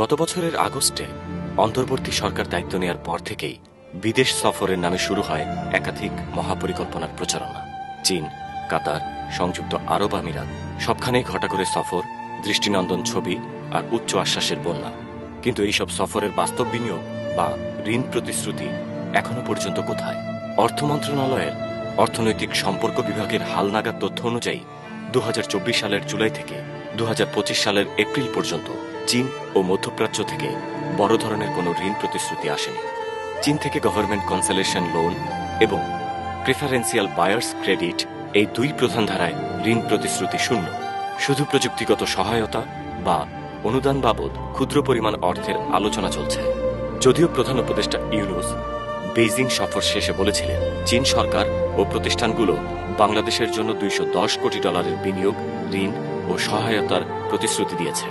গত বছরের আগস্টে অন্তর্বর্তী সরকার দায়িত্ব নেওয়ার পর থেকেই বিদেশ সফরের নামে শুরু হয় একাধিক মহাপরিকল্পনার প্রচারণা। চীন, কাতার, সংযুক্ত আরব আমিরাত সবখানেই ঘটা করে সফর, দৃষ্টিনন্দন ছবি আর উচ্চ আশ্বাসের বন্যা। কিন্তু এইসব সফরের বাস্তব বিনিয়োগ বা ঋণ প্রতিশ্রুতি এখনো পর্যন্ত কোথায়? অর্থ মন্ত্রণালয়ের অর্থনৈতিক সম্পর্ক বিভাগের হালনাগাদ তথ্য অনুযায়ী 2024 সালের জুলাই থেকে 2025 সালের এপ্রিল পর্যন্ত চীন ও মধ্যপ্রাচ্য থেকে বড় ধরনের কোনো ঋণ প্রতিশ্রুতি আসেনি। চীন থেকে গভর্নমেন্ট কনসেলেশন লোন এবং প্রিফারেন্সিয়াল বায়ার্স ক্রেডিট, এই দুই প্রধান ধারায় ঋণ প্রতিশ্রুতি শূন্য। শুধু প্রযুক্তিগত সহায়তা বা অনুদান বাবদ ক্ষুদ্র পরিমাণ অর্থের আলোচনা চলছে। যদিও প্রধান উপদেষ্টা ইউনূস বেইজিং সফর শেষে বলেছিলেন, চীন সরকার ও প্রতিষ্ঠানগুলো বাংলাদেশের জন্য $210 কোটি বিনিয়োগ, ঋণ ও সহায়তার প্রতিশ্রুতি দিয়েছে।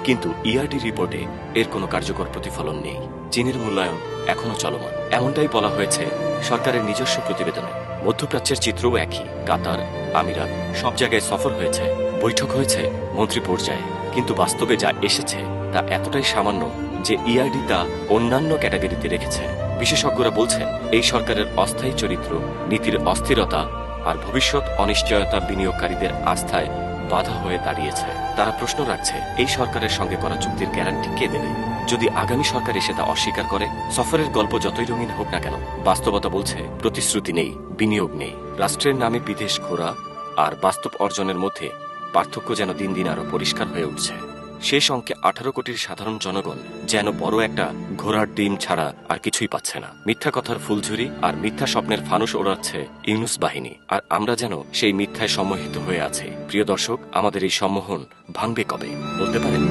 কিন্তু ইআরডি রিপোর্টে এর কোনো কার্যকর প্রতিফলন নেই। চীনের মূল্যায়ন এখনও চলমান, এমনটাই বলা হয়েছে সরকারের নিজস্ব প্রতিবেদনে। মধ্যপ্রাচ্যের চিত্রও একই। কাতার, আমিরাত সব জায়গায় সফর হয়েছে, বৈঠক হয়েছে মন্ত্রী পর্যায়ে, কিন্তু বাস্তবে যা এসেছে তা এতটাই সামান্য যে ইআরডি তা অন্যান্য ক্যাটাগরিতে রেখেছে। বিশেষজ্ঞরা বলছেন, এই সরকারের অস্থায়ী চরিত্র, নীতির অস্থিরতা আর ভবিষ্যৎ অনিশ্চয়তা বিনিয়োগকারীদের আস্থায় বাধা হয়ে দাঁড়িয়েছে। তারা প্রশ্ন রাখছে, এই সরকারের সঙ্গে করা চুক্তির গ্যারান্টি কে দেবে যদি আগামী সরকার এসে তা অস্বীকার করে? সফরের গল্প যতই রঙিন হোক না কেন, বাস্তবতা বলছে প্রতিশ্রুতি নেই, বিনিয়োগ নেই। রাষ্ট্রের নামে বিদেশ ঘোরা আর বাস্তব অর্জনের মধ্যে পার্থক্য যেন দিন দিন আরো পরিষ্কার হয়ে উঠছে। শেষ অঙ্কে 18 কোটির সাধারণ জনগণ যেন বড় একটা ঘোড়ার ডিম ছাড়া আর কিছুই পাচ্ছে না। মিথ্যা কথার ফুলঝুরি আর মিথ্যা স্বপ্নের ফানুস ওড়াচ্ছে ইউনূস বাহিনী, আর আমরা যেন সেই মিথ্যায় সম্মোহিত হয়ে আছি। প্রিয় দর্শক, আমাদের এই সম্মোহন ভাঙবে কবে বলতে পারেন?